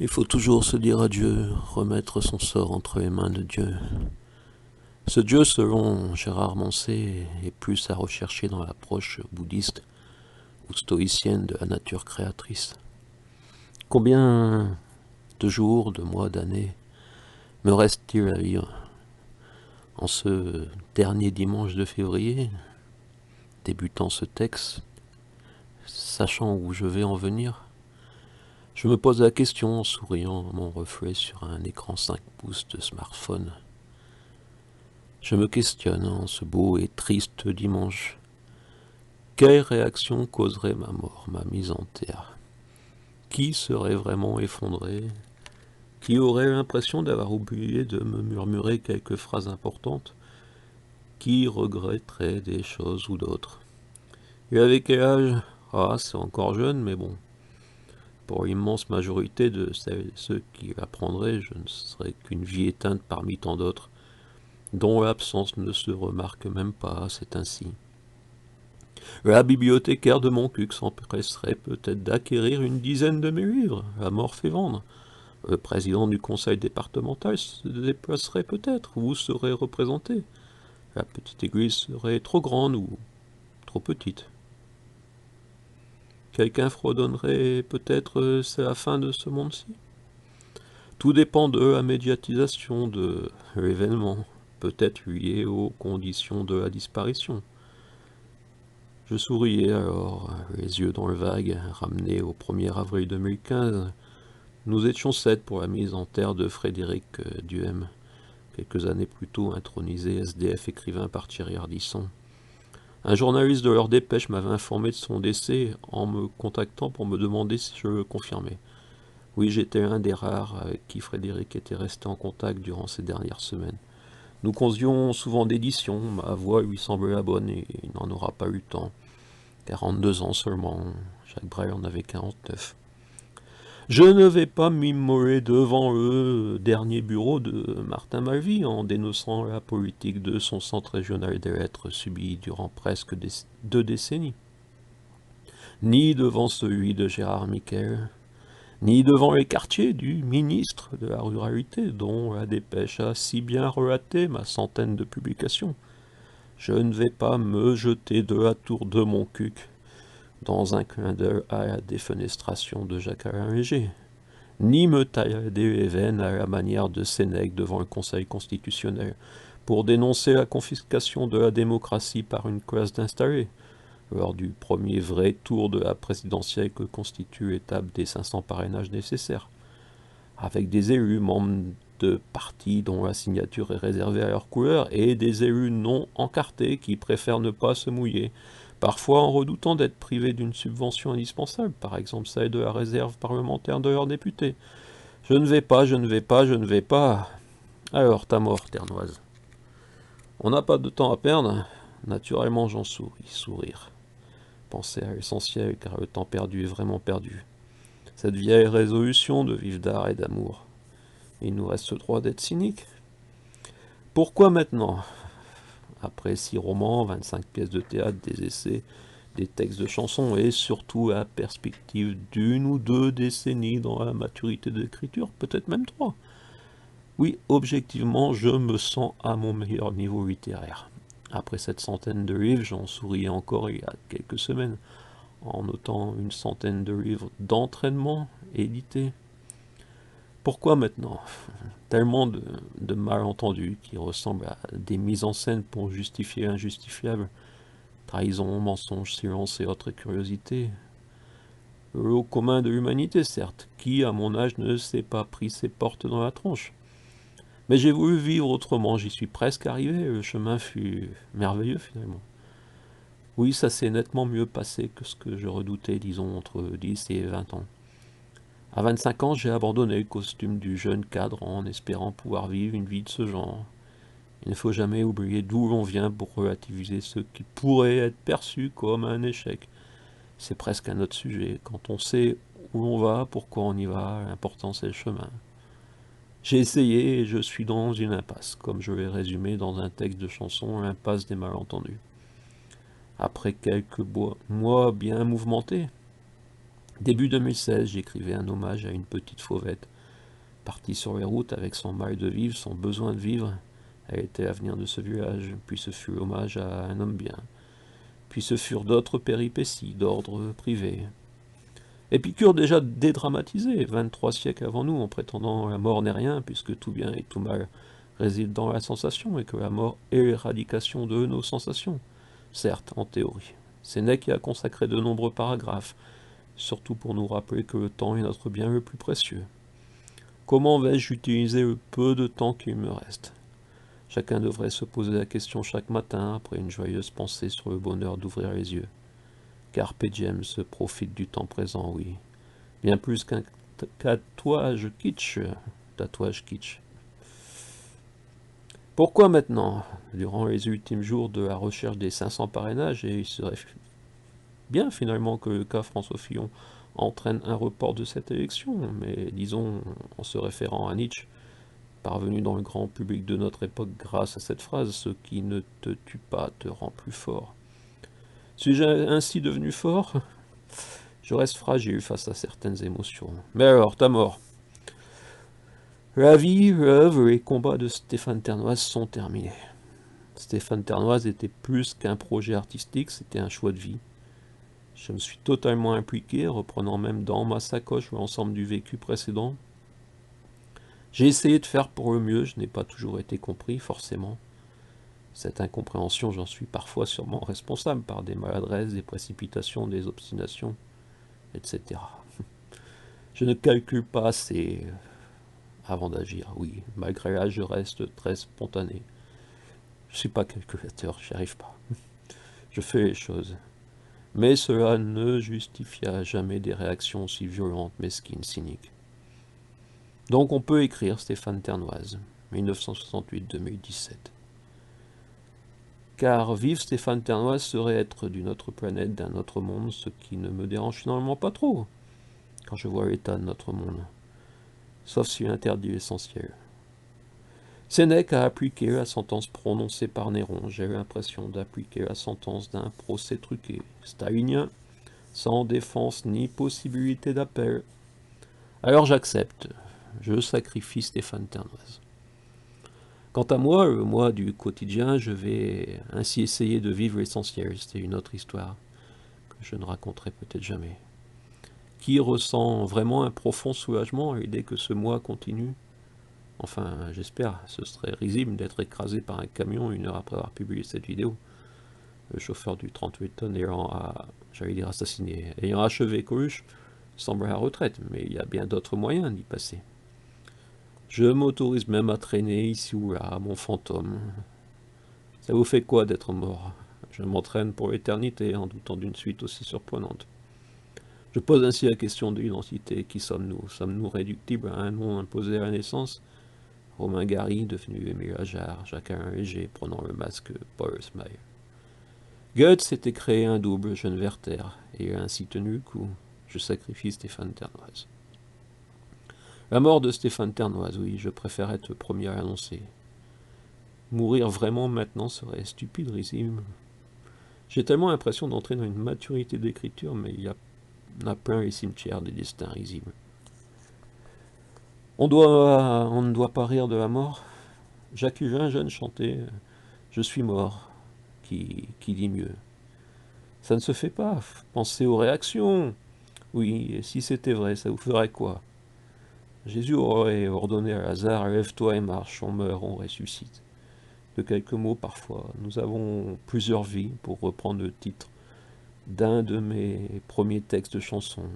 Il faut toujours se dire adieu, remettre son sort entre les mains de Dieu. Ce Dieu, selon Gérard Manset, est plus à rechercher dans l'approche bouddhiste ou stoïcienne de la nature créatrice. Combien de jours, de mois, d'années me reste-t-il à vivre en ce dernier dimanche de février, débutant ce texte, sachant où je vais en venir? Je me pose la question en souriant à mon reflet sur un écran 5 pouces de smartphone. Je me questionne en ce beau et triste dimanche. Quelle réaction causerait ma mort, ma mise en terre? Qui serait vraiment effondré? Qui aurait l'impression d'avoir oublié de me murmurer quelques phrases importantes? Qui regretterait des choses ou d'autres? Et avec quel âge? Ah, c'est encore jeune, mais bon. Pour l'immense majorité de celles et ceux qui l'apprendraient, je ne serais qu'une vie éteinte parmi tant d'autres, dont l'absence ne se remarque même pas, c'est ainsi. La bibliothécaire de Montcuq s'empresserait peut-être d'acquérir une dizaine de mes livres, la mort fait vendre. Le président du conseil départemental se déplacerait peut-être, ou serait représenté. La petite église serait trop grande ou trop petite. Quelqu'un fredonnerait peut-être c'est la fin de ce monde-ci. Tout dépend de la médiatisation de l'événement, peut-être lié aux conditions de la disparition. Je souriais alors, les yeux dans le vague, ramené au 1er avril 2015. Nous étions 7 pour la mise en terre de Frédéric Duhem, quelques années plus tôt intronisé SDF écrivain par Thierry Ardisson. Un journaliste de leur dépêche m'avait informé de son décès en me contactant pour me demander si je le confirmais. Oui, j'étais un des rares avec qui Frédéric était resté en contact durant ces dernières semaines. Nous causions souvent d'édition, ma voix lui semblait la bonne et il n'en aura pas eu tant. 42 ans seulement, Jacques Brel en avait 49. Je ne vais pas m'immoler devant le dernier bureau de Martin Malvy en dénonçant la politique de son centre régional des lettres subi durant presque 2 décennies. Ni devant celui de Gérard Miquel, ni devant les quartiers du ministre de la Ruralité, dont la dépêche a si bien relaté ma centaine de publications. Je ne vais pas me jeter de la tour de Montcuq dans un clin d'œil à la défenestration de Jacques-Alain Léger, ni me tailler les veines à la manière de Sénèque devant le Conseil constitutionnel pour dénoncer la confiscation de la démocratie par une classe d'installés, lors du premier vrai tour de la présidentielle que constitue l'étape des 500 parrainages nécessaires, avec des élus membres de partis dont la signature est réservée à leur couleur et des élus non encartés qui préfèrent ne pas se mouiller, parfois en redoutant d'être privés d'une subvention indispensable, par exemple celle de la réserve parlementaire de leurs députés. Je ne vais pas, je ne vais pas, je ne vais pas. Alors, ta mort, Ternoise. On n'a pas de temps à perdre. Naturellement, j'en souris, sourire. Penser à l'essentiel, car le temps perdu est vraiment perdu. Cette vieille résolution de vivre d'art et d'amour. Il nous reste le droit d'être cynique. Pourquoi maintenant? Après 6 romans, 25 pièces de théâtre, des essais, des textes de chansons et surtout la perspective d'une ou 2 décennies dans la maturité de l'écriture, peut-être même 3. Oui, objectivement, je me sens à mon meilleur niveau littéraire. Après cette centaine de livres, j'en souriais encore il y a quelques semaines, en notant une centaine de livres d'entraînement édités. Pourquoi maintenant? Tellement de malentendus qui ressemblent à des mises en scène pour justifier l'injustifiable. Trahison, mensonge, silence et autres curiosités. Le lot commun de l'humanité, certes, qui, à mon âge, ne s'est pas pris ses portes dans la tronche. Mais j'ai voulu vivre autrement, j'y suis presque arrivé, le chemin fut merveilleux finalement. Oui, ça s'est nettement mieux passé que ce que je redoutais, disons, entre 10 et 20 ans. À 25 ans, j'ai abandonné le costume du jeune cadre en espérant pouvoir vivre une vie de ce genre. Il ne faut jamais oublier d'où l'on vient pour relativiser ce qui pourrait être perçu comme un échec. C'est presque un autre sujet. Quand on sait où l'on va, pourquoi on y va, l'important c'est le chemin. J'ai essayé et je suis dans une impasse, comme je l'ai résumé dans un texte de chanson, l'impasse des malentendus. Après quelques mois bien mouvementés, Début 2016, j'écrivais un hommage à une petite fauvette, partie sur les routes avec son mal de vivre, son besoin de vivre. Elle était l'avenir de ce village, puis ce fut l'hommage à un homme bien. Puis ce furent d'autres péripéties d'ordre privé. Épicure déjà dédramatisé, 23 siècles avant nous, en prétendant la mort n'est rien, puisque tout bien et tout mal réside dans la sensation, et que la mort est l'éradication de nos sensations. Certes, en théorie. Sénèque y a consacré de nombreux paragraphes, surtout pour nous rappeler que le temps est notre bien le plus précieux. Comment vais-je utiliser le peu de temps qu'il me reste? Chacun devrait se poser la question chaque matin, après une joyeuse pensée sur le bonheur d'ouvrir les yeux. Carpe diem se profite du temps présent, oui. Bien plus qu'un tatouage kitsch. Tatouage kitsch. Pourquoi maintenant? Durant les ultimes jours de la recherche des 500 parrainages, et il serait bien finalement que le cas François Fillon entraîne un report de cette élection, mais disons, en se référant à Nietzsche, parvenu dans le grand public de notre époque grâce à cette phrase, ce qui ne te tue pas te rend plus fort. Suis-je ainsi devenu fort? Je reste fragile face à certaines émotions. Mais alors, ta mort? La vie, l'œuvre et les combats de Stéphane Ternoise sont terminés. Stéphane Ternoise était plus qu'un projet artistique, c'était un choix de vie. Je me suis totalement impliqué, reprenant même dans ma sacoche l'ensemble du vécu précédent. J'ai essayé de faire pour le mieux, je n'ai pas toujours été compris, forcément. Cette incompréhension, j'en suis parfois sûrement responsable par des maladresses, des précipitations, des obstinations, etc. Je ne calcule pas assez avant d'agir, oui. Malgré l'âge, je reste très spontané. Je ne suis pas calculateur, j'y arrive pas. Je fais les choses. Mais cela ne justifia jamais des réactions aussi violentes, mesquines, cyniques. Donc on peut écrire Stéphane Ternoise, 1968-2017. Car vivre Stéphane Ternoise serait être d'une autre planète, d'un autre monde, ce qui ne me dérange finalement pas trop, quand je vois l'état de notre monde. Sauf s'il interdit l'essentiel. Sénèque a appliqué la sentence prononcée par Néron. J'ai l'impression d'appliquer la sentence d'un procès truqué, stalinien, sans défense ni possibilité d'appel. Alors j'accepte. Je sacrifie Stéphane Ternoise. Quant à moi, le moi du quotidien, je vais ainsi essayer de vivre l'essentiel. C'est une autre histoire que je ne raconterai peut-être jamais. Qui ressent vraiment un profond soulagement à l'idée que ce moi continue? Enfin, j'espère, ce serait risible d'être écrasé par un camion 1 heure après avoir publié cette vidéo. Le chauffeur du 38 tonnes ayant achevé Coluche, semble à la retraite, mais il y a bien d'autres moyens d'y passer. Je m'autorise même à traîner ici ou là, mon fantôme. Ça vous fait quoi d'être mort? Je m'entraîne pour l'éternité en doutant d'une suite aussi surprenante. Je pose ainsi la question de l'identité. Qui sommes-nous? Sommes-nous réductibles à un nom imposé à la naissance? Romain Gary, devenu Émile Ajar, Jacques-Alain Léger, prenant le masque Paul Smile. Goethe s'était créé un double, jeune Werther, et a ainsi tenu le coup. Je sacrifie Stéphane Ternoise. La mort de Stéphane Ternoise, oui, je préfère être le premier à l'annoncer. Mourir vraiment maintenant serait stupide, risible. J'ai tellement l'impression d'entrer dans une maturité d'écriture, mais il y en a plein les cimetières des destins risibles. On ne doit pas rire de la mort. Jacques Huvin, jeune, chantait « Je suis mort », qui dit mieux. Ça ne se fait pas, pensez aux réactions. Oui, et si c'était vrai, ça vous ferait quoi? Jésus aurait ordonné à Lazare « Lève-toi et marche, on meurt, on ressuscite ». De quelques mots parfois, nous avons plusieurs vies, pour reprendre le titre d'un de mes premiers textes de chansons.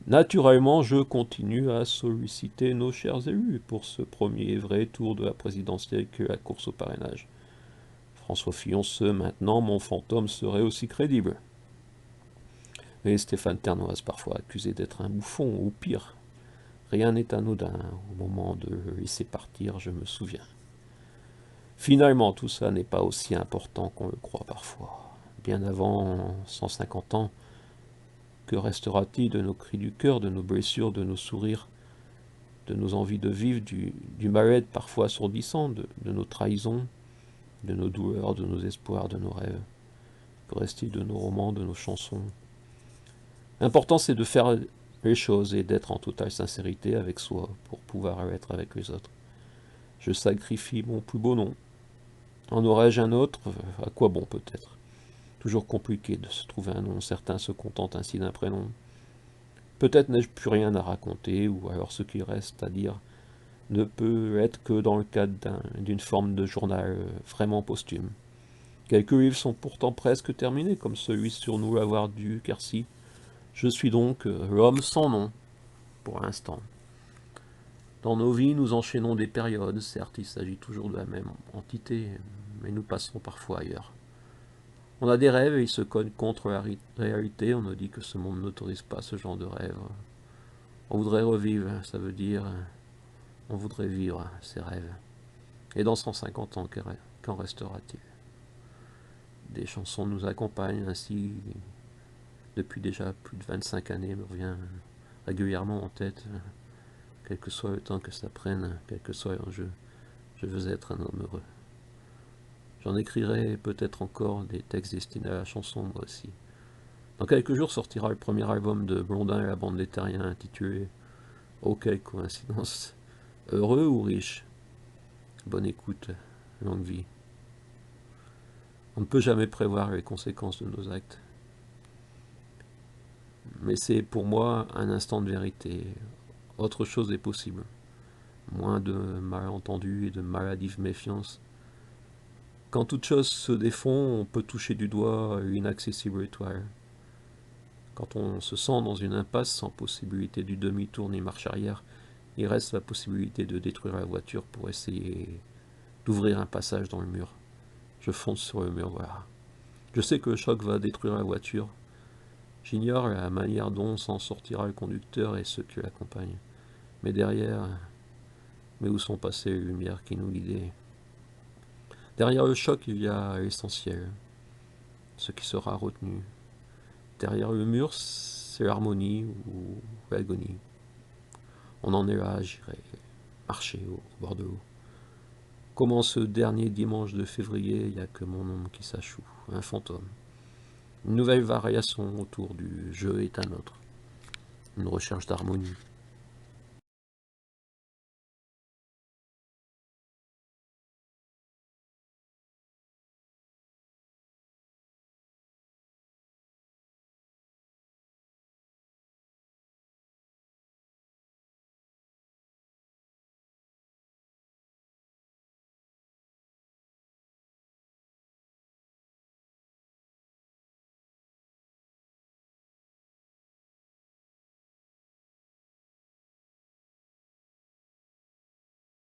Naturellement, je continue à solliciter nos chers élus pour ce premier vrai tour de la présidentielle que la course au parrainage. François Fillon maintenant, mon fantôme serait aussi crédible. Et Stéphane Ternoise, parfois accusé d'être un bouffon, ou pire. Rien n'est anodin. Au moment de le laisser partir, je me souviens. Finalement, tout ça n'est pas aussi important qu'on le croit parfois. Bien avant 150 ans, que restera-t-il de nos cris du cœur, de nos blessures, de nos sourires, de nos envies de vivre, du mal-être parfois assourdissant, de nos trahisons, de nos douleurs, de nos espoirs, de nos rêves? Que reste-t-il de nos romans, de nos chansons? L'important c'est de faire les choses et d'être en totale sincérité avec soi pour pouvoir être avec les autres. Je sacrifie mon plus beau nom. En aurais-je un autre? À quoi bon peut-être? Toujours compliqué de se trouver un nom, certains se contentent ainsi d'un prénom. Peut-être n'ai-je plus rien à raconter, ou alors ce qui reste à dire ne peut être que dans le cadre d'une forme de journal vraiment posthume. Quelques livres sont pourtant presque terminés, comme celui sur nous l'avoir dû, car si, je suis donc l'homme sans nom, pour l'instant. Dans nos vies, nous enchaînons des périodes, certes il s'agit toujours de la même entité, mais nous passons parfois ailleurs. On a des rêves et ils se cognent contre la réalité, on nous dit que ce monde n'autorise pas ce genre de rêve. On voudrait revivre, ça veut dire on voudrait vivre ces rêves. Et dans 150 ans, qu'en restera-t-il? Des chansons nous accompagnent ainsi depuis déjà plus de 25 années, me revient régulièrement en tête, quel que soit le temps que ça prenne, quel que soit l'enjeu, je veux être un homme heureux. J'en écrirai peut-être encore des textes destinés à la chanson, moi aussi. Dans quelques jours sortira le premier album de Blondin et la bande des Terriens intitulé « Oh, quelle coïncidence ! Heureux ou riche ?» Bonne écoute, longue vie. On ne peut jamais prévoir les conséquences de nos actes. Mais c'est pour moi un instant de vérité. Autre chose est possible. Moins de malentendus et de maladive méfiance. Quand toute chose se défend, on peut toucher du doigt une inaccessible étoile. Quand on se sent dans une impasse sans possibilité du demi-tour ni marche arrière, il reste la possibilité de détruire la voiture pour essayer d'ouvrir un passage dans le mur. Je fonce sur le mur, voilà. Je sais que le choc va détruire la voiture. J'ignore la manière dont s'en sortira le conducteur et ceux qui l'accompagnent. Mais derrière, mais où sont passées les lumières qui nous guidaient? Derrière le choc, il y a l'essentiel, ce qui sera retenu. Derrière le mur, c'est l'harmonie ou l'agonie. On en est là, j'irai marcher au bord de l'eau. Comment ce dernier dimanche de février, il n'y a que mon ombre qui s'achoue, un fantôme. Une nouvelle variation autour du « je est un autre », une recherche d'harmonie.